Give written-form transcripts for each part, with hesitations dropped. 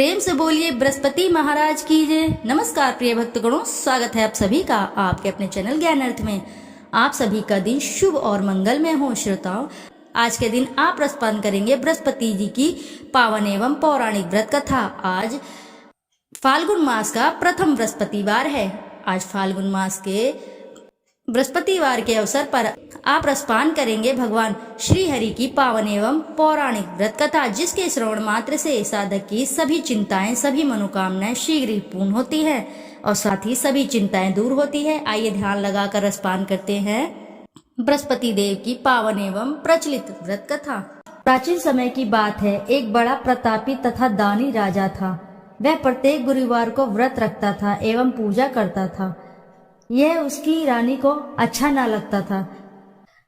प्रेम से बोलिए बृहस्पति महाराज की जय। नमस्कार प्रिय भक्तगणों, स्वागत है आप सभी का आपके अपने चैनल ज्ञान अर्थ में। आप सभी का दिन शुभ और मंगलमय हो। श्रोताओं, आज के दिन आप प्रस्तुत करेंगे बृहस्पति जी की पावन एवं पौराणिक व्रत कथा। आज फाल्गुन मास का प्रथम बृहस्पतिवार है। आज फाल्गुन मास के बृहस्पतिवार के अवसर पर आप रसपान करेंगे भगवान श्री हरि की पावन एवं पौराणिक व्रत कथा, जिसके श्रवण मात्र से साधक की सभी चिंताएं, सभी मनोकामनाएं शीघ्र ही पूर्ण होती है और साथ ही सभी चिंताएं दूर होती है। आइए ध्यान लगाकर रसपान करते हैं बृहस्पति देव की पावन एवं प्रचलित व्रत कथा। प्राचीन समय की बात है। एक बड़ा प्रतापी तथा दानी राजा था। वह प्रत्येक गुरुवार को व्रत रखता था एवं पूजा करता था। यह उसकी रानी को अच्छा ना लगता था।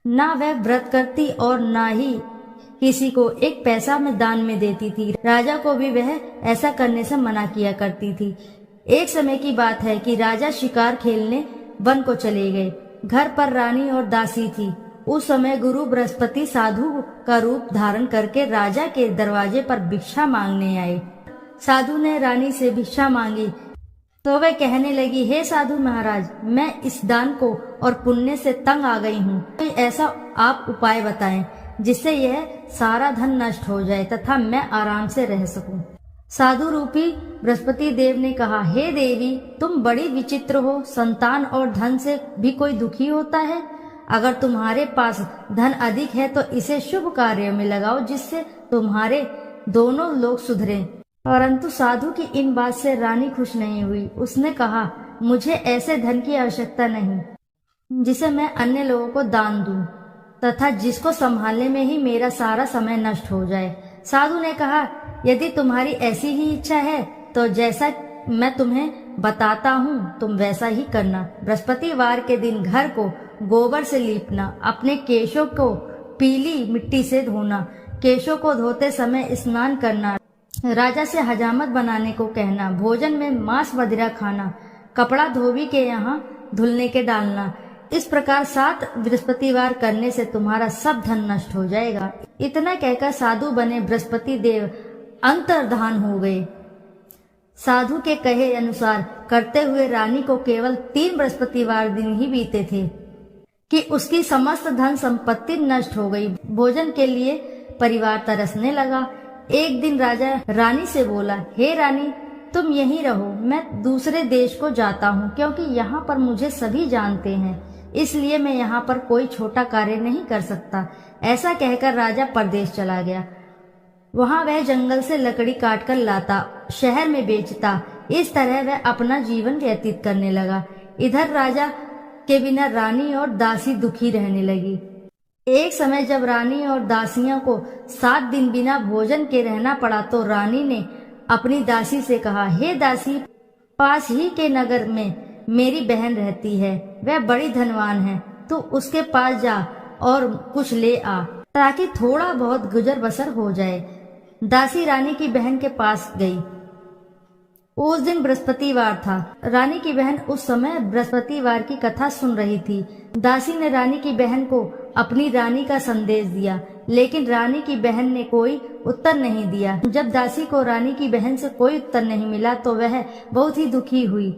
ना वह व्रत करती और ना ही किसी को एक पैसा में दान में देती थी। राजा को भी वह ऐसा करने से मना किया करती थी। एक समय की बात है कि राजा शिकार खेलने वन को चले गए। घर पर रानी और दासी थी। उस समय गुरु बृहस्पति साधु का रूप धारण करके राजा के दरवाजे पर भिक्षा मांगने आए। साधु ने रानी से भिक्षा मांगी तो वह कहने लगी, हे साधु महाराज, मैं इस दान को और पुण्य से तंग आ गई हूँ। कोई ऐसा आप उपाय बताएं जिससे यह सारा धन नष्ट हो जाए तथा मैं आराम से रह सकूं। साधु रूपी बृहस्पति देव ने कहा, हे देवी, तुम बड़ी विचित्र हो। संतान और धन से भी कोई दुखी होता है। अगर तुम्हारे पास धन अधिक है तो इसे शुभ कार्यों में लगाओ, जिससे तुम्हारे दोनों लोग सुधरे। परंतु साधु की इन बात से रानी खुश नहीं हुई। उसने कहा, मुझे ऐसे धन की आवश्यकता नहीं जिसे मैं अन्य लोगों को दान दूं तथा जिसको संभालने में ही मेरा सारा समय नष्ट हो जाए। साधु ने कहा, यदि तुम्हारी ऐसी ही इच्छा है तो जैसा मैं तुम्हें बताता हूँ तुम वैसा ही करना। बृहस्पतिवार के दिन घर को गोबर से लीपना, अपने केशों को पीली मिट्टी से धोना, केशों को धोते समय स्नान करना, राजा से हजामत बनाने को कहना, भोजन में मांस मदिरा खाना, कपड़ा धोबी के यहाँ धुलने के डालना। इस प्रकार 7 बृहस्पतिवार करने से तुम्हारा सब धन नष्ट हो जाएगा। इतना कहकर साधु बने बृहस्पति देव अंतर्धान हो गए। साधु के कहे अनुसार करते हुए रानी को केवल 3 बृहस्पतिवार दिन ही बीते थे कि उसकी समस्त धन संपत्ति नष्ट हो गई। भोजन के लिए परिवार तरसने लगा। एक दिन राजा रानी से बोला, हे रानी, तुम यहीं रहो, मैं दूसरे देश को जाता हूँ, क्योंकि यहाँ पर मुझे सभी जानते हैं, इसलिए मैं यहाँ पर कोई छोटा कार्य नहीं कर सकता। ऐसा कहकर राजा परदेश चला गया। वहाँ वह जंगल से लकड़ी काट कर लाता, शहर में बेचता। इस तरह वह अपना जीवन व्यतीत करने लगा। इधर राजा के बिना रानी और दासी दुखी रहने लगी। एक समय जब रानी और दासियों को 7 दिन बिना भोजन के रहना पड़ा तो रानी ने अपनी दासी से कहा, हे दासी, पास ही के नगर में मेरी बहन रहती है, वह बड़ी धनवान है, तू उसके पास जा और कुछ ले आ ताकि थोड़ा बहुत गुजर बसर हो जाए। दासी रानी की बहन के पास गई। उस दिन बृहस्पतिवार था। रानी की बहन उस समय बृहस्पतिवार की कथा सुन रही थी। दासी ने रानी की बहन को अपनी रानी का संदेश दिया, लेकिन रानी की बहन ने कोई उत्तर नहीं दिया। जब दासी को रानी की बहन से कोई उत्तर नहीं मिला तो वह बहुत ही दुखी हुई।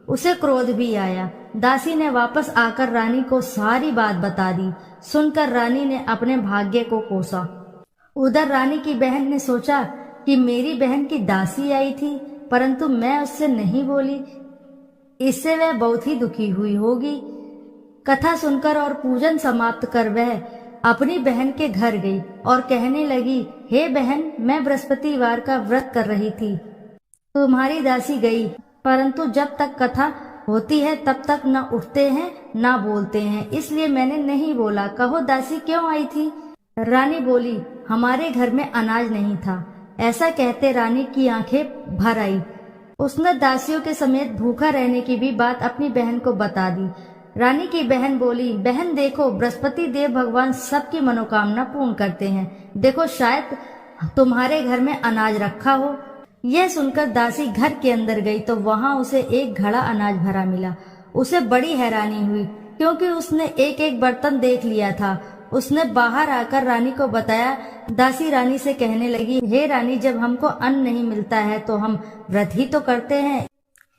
उसे क्रोध भी आया। दासी ने वापस आकर रानी को सारी बात बता दी। सुनकर रानी ने अपने भाग्य को कोसा। उधर रानी की बहन ने सोचा कि मेरी बहन की दासी आई थी, परंतु मैं उससे नहीं बोली, इससे वह बहुत ही दुखी हुई होगी। कथा सुनकर और पूजन समाप्त कर वह अपनी बहन के घर गई और कहने लगी, हे बहन, मैं बृहस्पतिवार का व्रत कर रही थी, तुम्हारी दासी गई, परंतु जब तक कथा होती है तब तक न उठते हैं न बोलते हैं, इसलिए मैंने नहीं बोला। कहो दासी क्यों आई थी? रानी बोली, हमारे घर में अनाज नहीं था। ऐसा कहते रानी की आंखें भर आई। उसने दासियों के समेत भूखा रहने की भी बात अपनी बहन को बता दी। रानी की बहन बोली, बहन देखो, बृहस्पति देव भगवान सबकी मनोकामना पूर्ण करते हैं। देखो, शायद तुम्हारे घर में अनाज रखा हो। यह सुनकर दासी घर के अंदर गई तो वहां उसे एक घड़ा अनाज भरा मिला। उसे बड़ी हैरानी हुई, क्योंकि उसने एक एक बर्तन देख लिया था। उसने बाहर आकर रानी को बताया। दासी रानी से कहने लगी, हे रानी, जब हमको अन्न नहीं मिलता है तो हम व्रत ही तो करते हैं,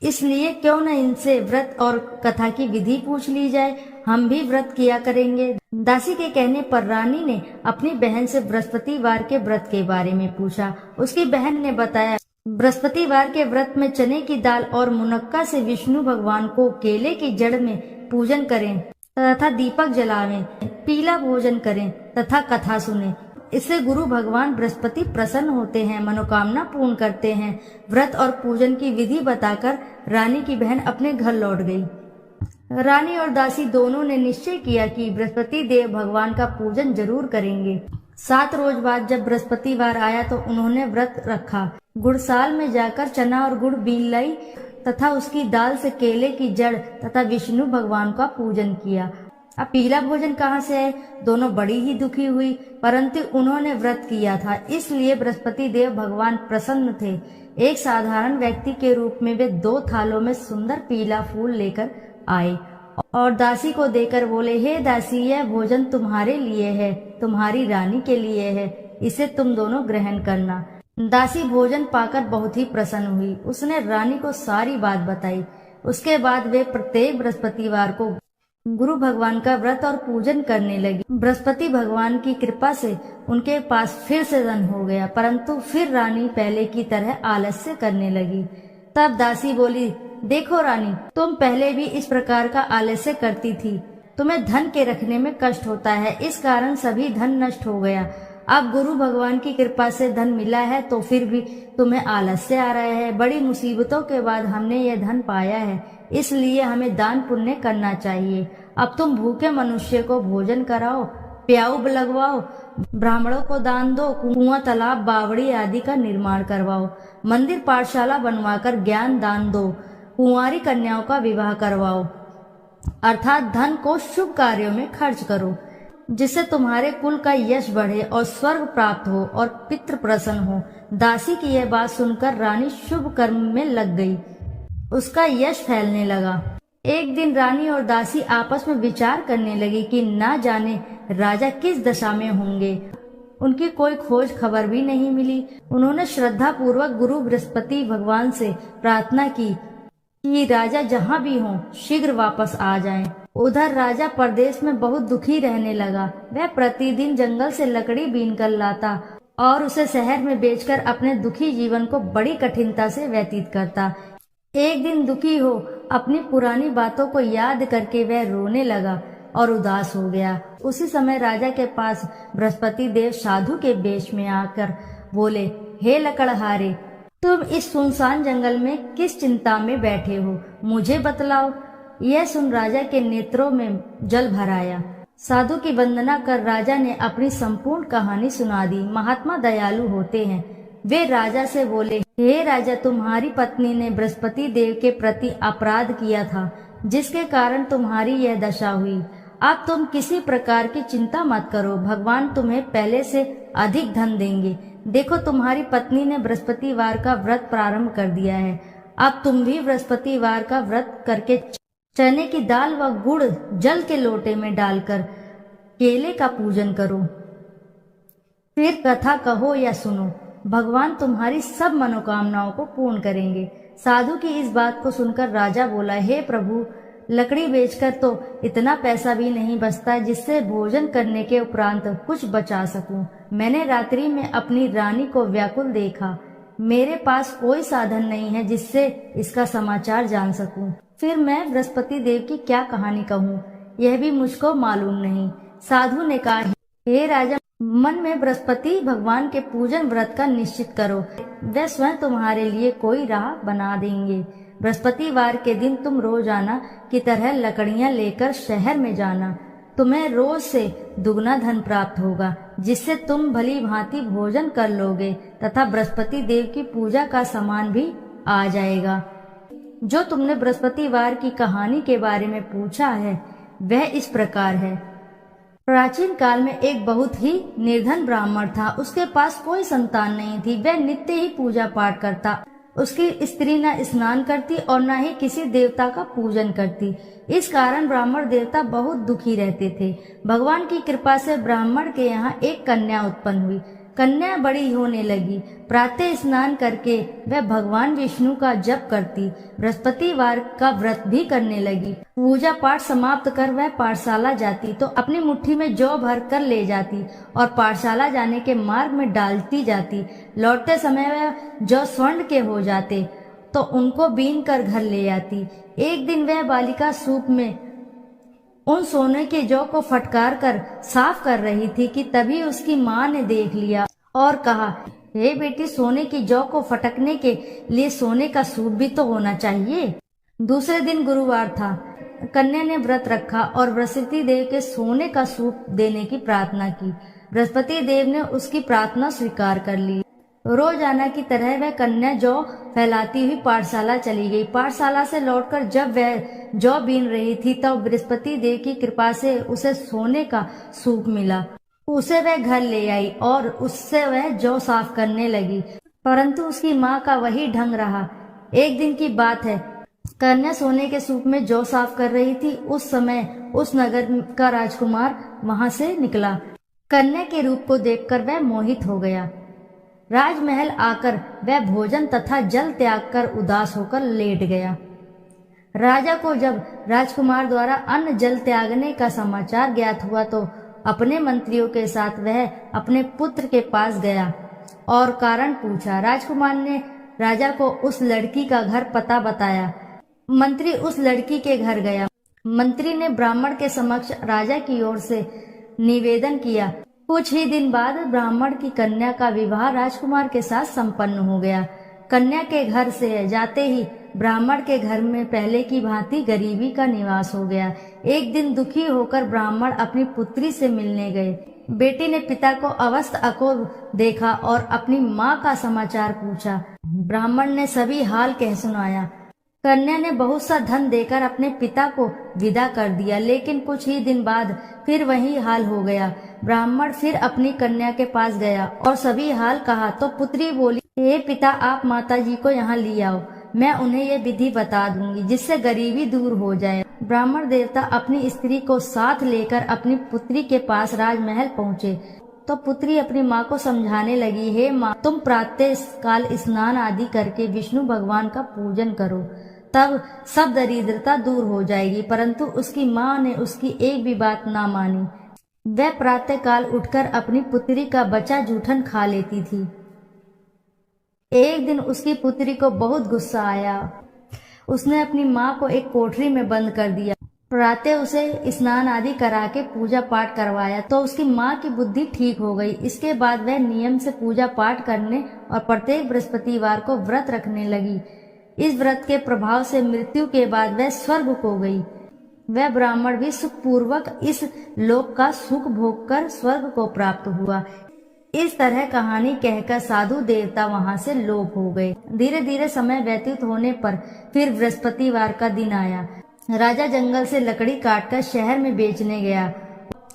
इसलिए क्यों न इनसे व्रत और कथा की विधि पूछ ली जाए, हम भी व्रत किया करेंगे। दासी के कहने पर रानी ने अपनी बहन से बृहस्पतिवार के व्रत के बारे में पूछा। उसकी बहन ने बताया, बृहस्पतिवार के व्रत में चने की दाल और मुनक्का से विष्णु भगवान को केले की जड़ में पूजन करें तथा दीपक जलावें, पीला भोजन करें तथा कथा सुने। इससे गुरु भगवान बृहस्पति प्रसन्न होते हैं, मनोकामना पूर्ण करते हैं। व्रत और पूजन की विधि बताकर रानी की बहन अपने घर लौट गई। रानी और दासी दोनों ने निश्चय किया कि बृहस्पति देव भगवान का पूजन जरूर करेंगे। 7 रोज बाद जब बृहस्पतिवार आया तो उन्होंने व्रत रखा। गुड़साल में जाकर चना और गुड़ बीन लाई तथा उसकी दाल से केले की जड़ तथा विष्णु भगवान का पूजन किया। अब पीला भोजन कहाँ से है? दोनों बड़ी ही दुखी हुई, परंतु उन्होंने व्रत किया था, इसलिए बृहस्पति देव भगवान प्रसन्न थे। एक साधारण व्यक्ति के रूप में वे 2 थालों में सुंदर पीला फूल लेकर आए और दासी को देकर बोले, हे दासी, यह भोजन तुम्हारे लिए है, तुम्हारी रानी के लिए है, इसे तुम दोनों ग्रहण करना। दासी भोजन पाकर बहुत ही प्रसन्न हुई। उसने रानी को सारी बात बताई। उसके बाद वे प्रत्येक बृहस्पतिवार को गुरु भगवान का व्रत और पूजन करने लगी। बृहस्पति भगवान की कृपा से उनके पास फिर से धन हो गया, परंतु फिर रानी पहले की तरह आलस्य करने लगी। तब दासी बोली, देखो रानी, तुम पहले भी इस प्रकार का आलस्य करती थी, तुम्हें धन के रखने में कष्ट होता है, इस कारण सभी धन नष्ट हो गया। अब गुरु भगवान की कृपा से धन मिला है तो फिर भी तुम्हें आलस्य आ रहा है। बड़ी मुसीबतों के बाद हमने यह धन पाया है, इसलिए हमें दान पुण्य करना चाहिए। अब तुम भूखे मनुष्य को भोजन कराओ, प्याऊ लगवाओ, ब्राह्मणों को दान दो, कुआं, तालाब, बावड़ी आदि का निर्माण करवाओ, मंदिर पाठशाला बनवाकर ज्ञान दान दो, कुंवारी कन्याओं का विवाह करवाओ, अर्थात धन को शुभ कार्यों में खर्च करो, जिससे तुम्हारे कुल का यश बढ़े और स्वर्ग प्राप्त हो और पितृ प्रसन्न हो। दासी की यह बात सुनकर रानी शुभ कर्म में लग गई। उसका यश फैलने लगा। एक दिन रानी और दासी आपस में विचार करने लगी कि ना जाने राजा किस दशा में होंगे। उनकी कोई खोज खबर भी नहीं मिली। उन्होंने श्रद्धा पूर्वक गुरु बृहस्पति भगवान से प्रार्थना की कि राजा जहाँ भी हों शीघ्र वापस आ जाएं। उधर राजा परदेश में बहुत दुखी रहने लगा। वह प्रतिदिन जंगल से लकड़ी बीन कर लाता और उसे शहर में बेचकर अपने दुखी जीवन को बड़ी कठिनता से व्यतीत करता। एक दिन दुखी हो अपनी पुरानी बातों को याद करके वह रोने लगा और उदास हो गया। उसी समय राजा के पास बृहस्पति देव साधु के वेश में आकर बोले, हे लकड़हारे, तुम इस सुनसान जंगल में किस चिंता में बैठे हो, मुझे बतलाओ। यह सुन राजा के नेत्रों में जल भर आया। साधु की वंदना कर राजा ने अपनी संपूर्ण कहानी सुना दी। महात्मा दयालु होते हैं। वे राजा से बोले, हे राजा, तुम्हारी पत्नी ने बृहस्पति देव के प्रति अपराध किया था, जिसके कारण तुम्हारी यह दशा हुई। अब तुम किसी प्रकार की चिंता मत करो, भगवान तुम्हें पहले से अधिक धन देंगे। देखो, तुम्हारी पत्नी ने बृहस्पतिवार का व्रत प्रारंभ कर दिया है। अब तुम भी बृहस्पतिवार का व्रत करके चने की दाल व गुड़ जल के लोटे में डालकर केले का पूजन करो। फिर कथा कहो या सुनो, भगवान तुम्हारी सब मनोकामनाओं को पूर्ण करेंगे। साधु की इस बात को सुनकर राजा बोला, हे प्रभु, लकड़ी बेचकर तो इतना पैसा भी नहीं बचता जिससे भोजन करने के उपरांत कुछ बचा सकूं। मैंने रात्रि में अपनी रानी को व्याकुल देखा। मेरे पास कोई साधन नहीं है जिससे इसका समाचार जान सकूं। फिर मैं बृहस्पति देव की क्या कहानी कहूँ, यह भी मुझको मालूम नहीं। साधु ने कहा, हे राजा, मन में बृहस्पति भगवान के पूजन व्रत का निश्चित करो, वे स्वयं तुम्हारे लिए कोई राह बना देंगे। बृहस्पतिवार के दिन तुम रोजाना की तरह लकड़ियां लेकर शहर में जाना। तुम्हें रोज से दुगना धन प्राप्त होगा, जिससे तुम भली भांति भोजन कर लोगे तथा बृहस्पति देव की पूजा का सामान भी आ जाएगा। जो तुमने बृहस्पतिवार की कहानी के बारे में पूछा है वह इस प्रकार है। प्राचीन काल में एक बहुत ही निर्धन ब्राह्मण था। उसके पास कोई संतान नहीं थी। वह नित्य ही पूजा पाठ करता। उसकी स्त्री न स्नान करती और न ही किसी देवता का पूजन करती। इस कारण ब्राह्मण देवता बहुत दुखी रहते थे। भगवान की कृपा से ब्राह्मण के यहाँ एक कन्या उत्पन्न हुई। कन्या बड़ी होने लगी। प्रातः स्नान करके वह भगवान विष्णु का जप करती, बृहस्पतिवार का व्रत भी करने लगी। पूजा पाठ समाप्त कर वह पाठशाला जाती तो अपनी मुट्ठी में जौ भर कर ले जाती और पाठशाला जाने के मार्ग में डालती जाती। लौटते समय वह जौ स्वर्ण के हो जाते तो उनको बीन कर घर ले आती। एक दिन वह बालिका सूप में उन सोने के जौ को फटकार कर साफ कर रही थी कि तभी उसकी माँ ने देख लिया और कहा, हे बेटी, सोने की जौ को फटकने के लिए सोने का सूप भी तो होना चाहिए। दूसरे दिन गुरुवार था। कन्या ने व्रत रखा और बृहस्पति देव के सोने का सूप देने की प्रार्थना की। बृहस्पति देव ने उसकी प्रार्थना स्वीकार कर ली। रोजाना की तरह वह कन्या जौ फैलाती हुई पाठशाला चली गई। पाठशाला से लौटकर जब वह जौ बीन रही थी तब बृहस्पति देव की कृपा से उसे सोने का सूप मिला। उसे वह घर ले आई और उससे वह जौ साफ करने लगी, परंतु उसकी माँ का वही ढंग रहा। एक दिन की बात है, कन्या सोने के सूप में जौ साफ कर रही थी। उस समय उस नगर का राजकुमार वहां से निकला। कन्या के रूप को देखकर वह मोहित हो गया। राजमहल आकर वह भोजन तथा जल त्याग कर उदास होकर लेट गया। राजा को जब राजकुमार द्वारा अन्न जल त्यागने का समाचार ज्ञात हुआ तो अपने मंत्रियों के साथ वह अपने पुत्र के पास गया और कारण पूछा। राजकुमार ने राजा को उस लड़की का घर पता बताया। मंत्री उस लड़की के घर गया। मंत्री ने ब्राह्मण के समक्ष राजा की ओर से निवेदन किया। कुछ ही दिन बाद ब्राह्मण की कन्या का विवाह राजकुमार के साथ संपन्न हो गया। कन्या के घर से जाते ही ब्राह्मण के घर में पहले की भांति गरीबी का निवास हो गया। एक दिन दुखी होकर ब्राह्मण अपनी पुत्री से मिलने गए। बेटी ने पिता को अवस्थ अकोल देखा और अपनी माँ का समाचार पूछा। ब्राह्मण ने सभी हाल कह सुनाया। कन्या ने बहुत सा धन देकर अपने पिता को विदा कर दिया, लेकिन कुछ ही दिन बाद फिर वही हाल हो गया। ब्राह्मण फिर अपनी कन्या के पास गया और सभी हाल कहा तो पुत्री बोली, हे पिता, आप माता जी को यहाँ ले आओ, मैं उन्हें ये विधि बता दूंगी जिससे गरीबी दूर हो जाए। ब्राह्मण देवता अपनी स्त्री को साथ लेकर अपनी पुत्री के पास राजमहल पहुँचे तो पुत्री अपनी माँ को समझाने लगी, हे माँ, तुम प्रातः काल स्नान आदि करके विष्णु भगवान का पूजन करो, तब सब दरिद्रता दूर हो जाएगी। परंतु उसकी माँ ने उसकी एक भी बात ना मानी। वह प्रातः काल उठकर अपनी पुत्री का बचा जूठन खा लेती थी। एक दिन उसकी पुत्री को बहुत गुस्सा आया। उसने अपनी माँ को एक कोठरी में बंद कर दिया। प्रातः उसे स्नान आदि करा के पूजा पाठ करवाया तो उसकी माँ की बुद्धि ठीक हो गई। इसके बाद वह नियम से पूजा पाठ करने और प्रत्येक बृहस्पतिवार को व्रत रखने लगी। इस व्रत के प्रभाव से मृत्यु के बाद वह स्वर्ग को गई। वह ब्राह्मण भी सुखपूर्वक इस लोक का सुख भोग कर स्वर्ग को प्राप्त हुआ। इस तरह कहानी कहकर साधु देवता वहां से लोप हो गए। धीरे धीरे समय व्यतीत होने पर फिर बृहस्पतिवार का दिन आया। राजा जंगल से लकड़ी काटकर शहर में बेचने गया।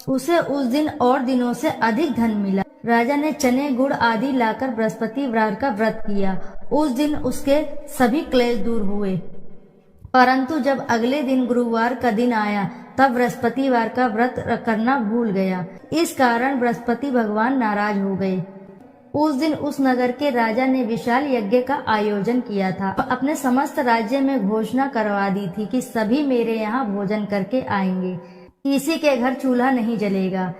उसे उस दिन और दिनों से अधिक धन मिला। राजा ने चने गुड़ आदि लाकर बृहस्पतिवार का व्रत किया। उस दिन उसके सभी क्लेश दूर हुए। परंतु जब अगले दिन गुरुवार का दिन आया तब बृहस्पतिवार का व्रत करना भूल गया। इस कारण बृहस्पति भगवान नाराज हो गए। उस दिन उस नगर के राजा ने विशाल यज्ञ का आयोजन किया था। अपने समस्त राज्य में घोषणा करवा दी थी कि सभी मेरे यहाँ भोजन करके आएंगे, किसी के घर चूल्हा नहीं जलेगा।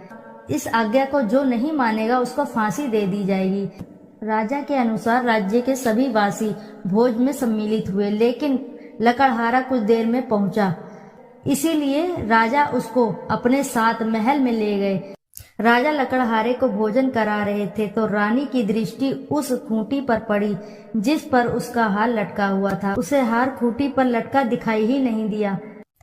इस आज्ञा को जो नहीं मानेगा उसको फांसी दे दी जाएगी। राजा के अनुसार राज्य के सभी वासी भोज में सम्मिलित हुए, लेकिन लकड़हारा कुछ देर में पहुंचा, इसीलिए राजा उसको अपने साथ महल में ले गए। राजा लकड़हारे को भोजन करा रहे थे तो रानी की दृष्टि उस खूंटी पर पड़ी जिस पर उसका हार लटका हुआ था। उसे हार खूंटी पर लटका दिखाई ही नहीं दिया।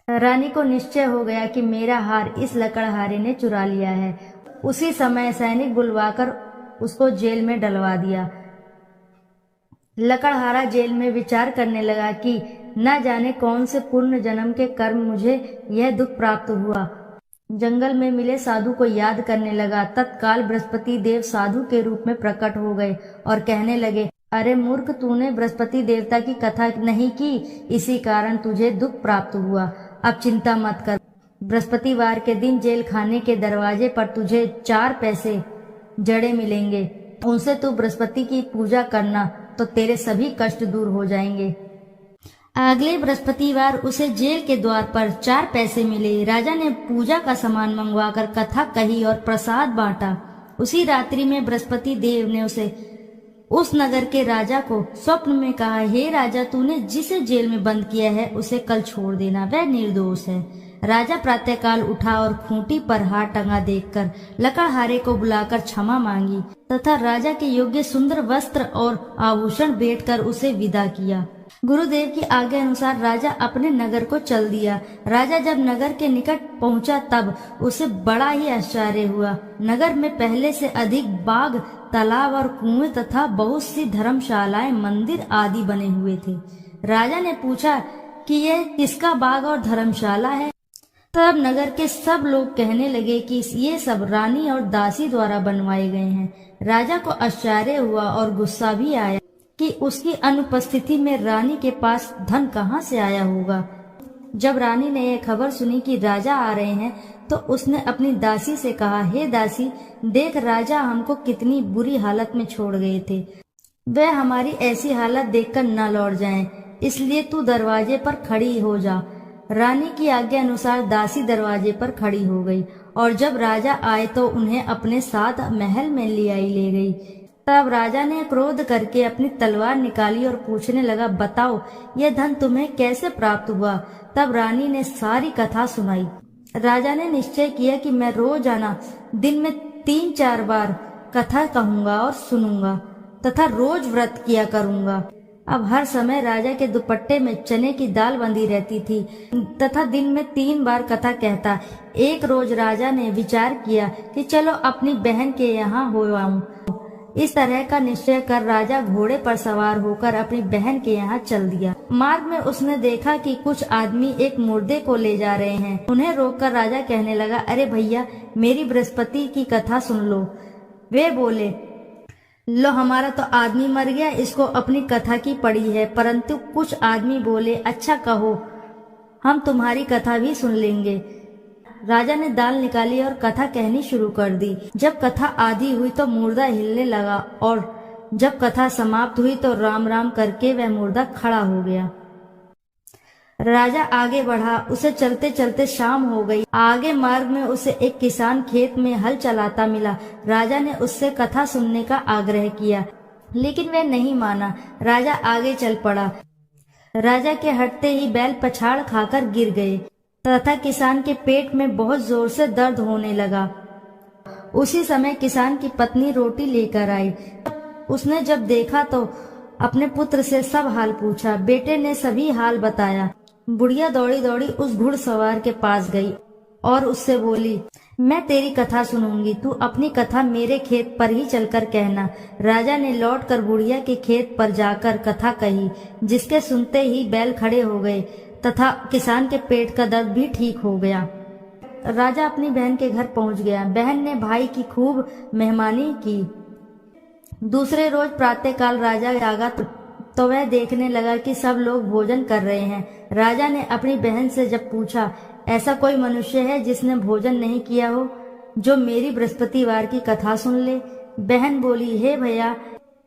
रानी को निश्चय हो गया कि मेरा हार इस लकड़हारे ने चुरा लिया है। उसी समय सैनिक बुलवाकर उसको जेल में डलवा दिया। लकड़हारा जेल में विचार करने लगा कि न जाने कौन से पूर्ण जन्म के कर्म मुझे यह दुख प्राप्त हुआ। जंगल में मिले साधु को याद करने लगा। तत्काल बृहस्पति देव साधु के रूप में प्रकट हो गए और कहने लगे, अरे मूर्ख, तूने बृहस्पति देवता की कथा नहीं की, इसी कारण तुझे दुख प्राप्त हुआ। अब चिंता मत कर, बृहस्पतिवार के दिन जेल खाने के दरवाजे पर तुझे 4 पैसे जड़े मिलेंगे। उनसे तू बृहस्पति की पूजा करना तो तेरे सभी कष्ट दूर हो जाएंगे। अगले बृहस्पतिवार उसे जेल के द्वार पर 4 पैसे मिले। राजा ने पूजा का सामान मंगवाकर कथा कही और प्रसाद बांटा। उसी रात्रि में बृहस्पति देव ने उस नगर के राजा को स्वप्न में कहा, हे राजा, तूने जिसे जेल में बंद किया है उसे कल छोड़ देना, वह निर्दोष है। राजा प्रातःकाल उठा और खूंटी पर हाथ टंगा देखकर लकड़हारे को बुलाकर क्षमा मांगी तथा राजा के योग्य सुंदर वस्त्र और आभूषण भेंट कर उसे विदा किया। गुरुदेव की आज्ञा अनुसार राजा अपने नगर को चल दिया। राजा जब नगर के निकट पहुंचा तब उसे बड़ा ही आश्चर्य हुआ। नगर में पहले से अधिक बाग, तालाब और कुएं तथा बहुत सी धर्मशालाएं, मंदिर आदि बने हुए थे। राजा ने पूछा कि यह किसका बाग और धर्मशाला है। तब नगर के सब लोग कहने लगे कि ये सब रानी और दासी द्वारा बनवाए गए हैं। राजा को आश्चर्य हुआ और गुस्सा भी आया कि उसकी अनुपस्थिति में रानी के पास धन कहाँ से आया होगा। जब रानी ने यह खबर सुनी कि राजा आ रहे हैं तो उसने अपनी दासी से कहा, हे दासी, देख राजा हमको कितनी बुरी हालत में छोड़ गए थे। वह हमारी ऐसी हालत देखकर न लौट जाएं, इसलिए तू दरवाजे पर खड़ी हो जा। रानी की आज्ञा अनुसार दासी दरवाजे पर खड़ी हो गई और जब राजा आए तो उन्हें अपने साथ महल में ले गई। तब राजा ने क्रोध करके अपनी तलवार निकाली और पूछने लगा, बताओ यह धन तुम्हें कैसे प्राप्त हुआ। तब रानी ने सारी कथा सुनाई। राजा ने निश्चय किया कि मैं रोजाना दिन में 3-4 बार कथा कहूंगा और सुनूंगा तथा रोज व्रत किया करूंगा। अब हर समय राजा के दुपट्टे में चने की दाल बंधी रहती थी तथा दिन में 3 बार कथा कहता। एक रोज राजा ने विचार किया कि चलो अपनी बहन के यहाँ हो आऊं। इस तरह का निश्चय कर राजा घोड़े पर सवार होकर अपनी बहन के यहाँ चल दिया। मार्ग में उसने देखा कि कुछ आदमी एक मुर्दे को ले जा रहे हैं। उन्हें रोककर राजा कहने लगा, अरे भैया, मेरी बृहस्पति की कथा सुन लो। वे बोले, लो, हमारा तो आदमी मर गया, इसको अपनी कथा की पड़ी है। परंतु कुछ आदमी बोले, अच्छा कहो, हम तुम्हारी कथा भी सुन लेंगे। राजा ने दाल निकाली और कथा कहनी शुरू कर दी। जब कथा आधी हुई तो मुर्दा हिलने लगा और जब कथा समाप्त हुई तो राम राम करके वह मुर्दा खड़ा हो गया। राजा आगे बढ़ा। उसे चलते चलते शाम हो गई। आगे मार्ग में उसे एक किसान खेत में हल चलाता मिला। राजा ने उससे कथा सुनने का आग्रह किया, लेकिन वह नहीं माना। राजा आगे चल पड़ा। राजा के हटते ही बैल पछाड़ खाकर गिर गए तथा किसान के पेट में बहुत जोर से दर्द होने लगा। उसी समय किसान की पत्नी रोटी लेकर आई। उसने जब देखा तो अपने पुत्र से सब हाल पूछा। बेटे ने सभी हाल बताया। बुढ़िया दौड़ी दौड़ी उस घुड़सवार के पास गई और उससे बोली, मैं तेरी कथा सुनूंगी, तू अपनी कथा मेरे खेत पर ही चलकर कहना। राजा ने लौटकर बुढ़िया के खेत पर जाकर कथा कही, जिसके सुनते ही बैल खड़े हो गए तथा किसान के पेट का दर्द भी ठीक हो गया। राजा अपनी बहन के घर पहुंच गया। बहन ने भाई की खूब मेहमानी की। दूसरे रोज प्रातःकाल राजा जागा तो वह देखने लगा कि सब लोग भोजन कर रहे हैं। राजा ने अपनी बहन से जब पूछा, ऐसा कोई मनुष्य है जिसने भोजन नहीं किया हो, जो मेरी बृहस्पतिवार की कथा सुन ले। बहन बोली, हे भैया,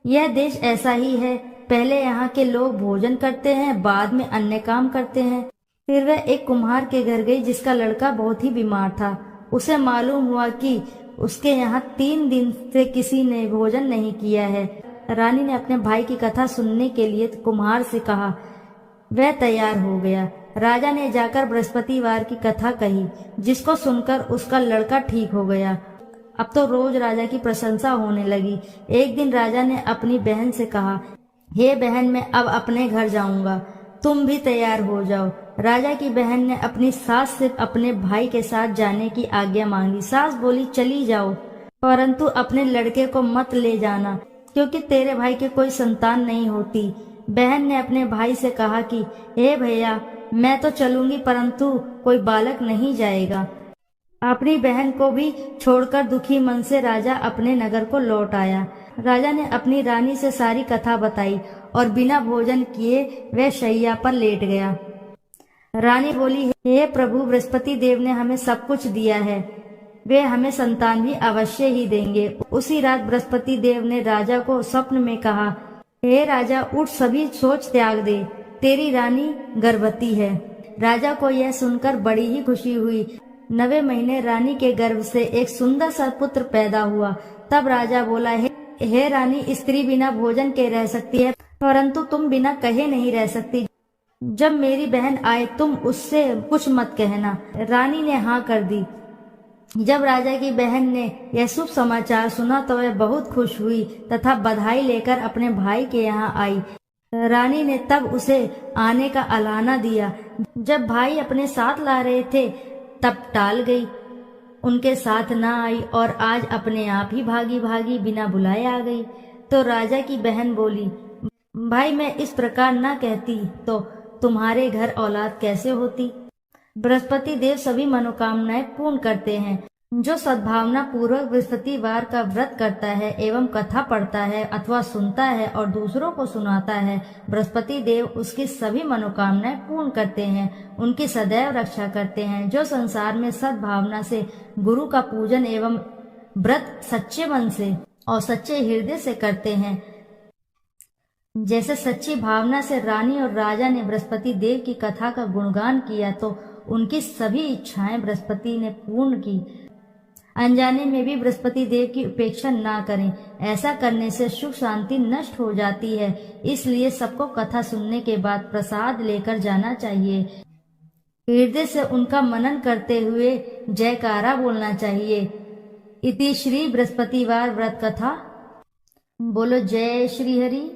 यह देश ऐसा ही है। पहले यहाँ के लोग भोजन करते हैं, बाद में अन्य काम करते हैं। फिर वह एक कुम्हार के घर गई जिसका लड़का बहुत ही बीमार था। उसे मालूम हुआ कि उसके यहाँ 3 दिन से किसी ने भोजन नहीं किया है। रानी ने अपने भाई की कथा सुनने के लिए कुम्हार से कहा। वह तैयार हो गया। राजा ने जाकर बृहस्पतिवार की कथा कही, जिसको सुनकर उसका लड़का ठीक हो गया। अब तो रोज राजा की प्रशंसा होने लगी। एक दिन राजा ने अपनी बहन से कहा, हे बहन, मैं अब अपने घर जाऊंगा, तुम भी तैयार हो जाओ। राजा की बहन ने अपनी सास से अपने भाई के साथ जाने की आज्ञा मांगी। सास बोली, चली जाओ, परंतु अपने लड़के को मत ले जाना, क्योंकि तेरे भाई के कोई संतान नहीं होती। बहन ने अपने भाई से कहा कि हे भैया, मैं तो चलूंगी, परंतु कोई बालक नहीं जाएगा। अपनी बहन को भी छोड़कर दुखी मन से राजा अपने नगर को लौट आया। राजा ने अपनी रानी से सारी कथा बताई और बिना भोजन किए वह शैया पर लेट गया। रानी बोली, हे प्रभु, बृहस्पति देव ने हमें सब कुछ दिया है, वे हमें संतान भी अवश्य ही देंगे। उसी रात बृहस्पति देव ने राजा को स्वप्न में कहा, हे राजा, उठ, सभी सोच त्याग दे, तेरी रानी गर्भवती है। राजा को यह सुनकर बड़ी ही खुशी हुई। 9वें महीने रानी के गर्भ से एक सुंदर सा पुत्र पैदा हुआ। तब राजा बोला, हे रानी, स्त्री बिना भोजन के रह सकती है, परंतु तुम बिना कहे नहीं रह सकती। जब मेरी बहन आए तुम उससे कुछ मत कहना। रानी ने हाँ कर दी। जब राजा की बहन ने यह शुभ समाचार सुना तो वह बहुत खुश हुई तथा बधाई लेकर अपने भाई के यहाँ आई। रानी ने तब उसे आने का अलाना दिया। जब भाई अपने साथ ला रहे थे तब टाल गई, उनके साथ ना आई और आज अपने आप ही भागी भागी बिना बुलाए आ गई। तो राजा की बहन बोली, भाई, मैं इस प्रकार ना कहती तो तुम्हारे घर औलाद कैसे होती। बृहस्पति देव सभी मनोकामनाएं पूर्ण करते हैं। जो सद्भावना पूर्वक बृहस्पतिवार का व्रत करता है एवं कथा पढ़ता है अथवा सुनता है और दूसरों को सुनाता है, बृहस्पति देव उसकी सभी मनोकामनाएं पूर्ण करते हैं, उनकी सदैव रक्षा करते हैं। जो संसार में सद्भावना से गुरु का पूजन एवं व्रत सच्चे मन से और सच्चे हृदय से करते हैं, जैसे सच्ची भावना से रानी और राजा ने बृहस्पति देव की कथा का गुणगान किया तो उनकी सभी इच्छाएं बृहस्पति ने पूर्ण की। अनजाने में भी बृहस्पति देव की उपेक्षा ना करें, ऐसा करने से सुख शांति नष्ट हो जाती है। इसलिए सबको कथा सुनने के बाद प्रसाद लेकर जाना चाहिए। हृदय से उनका मनन करते हुए जयकारा बोलना चाहिए। इति श्री बृहस्पतिवार व्रत कथा। बोलो जय श्री हरि।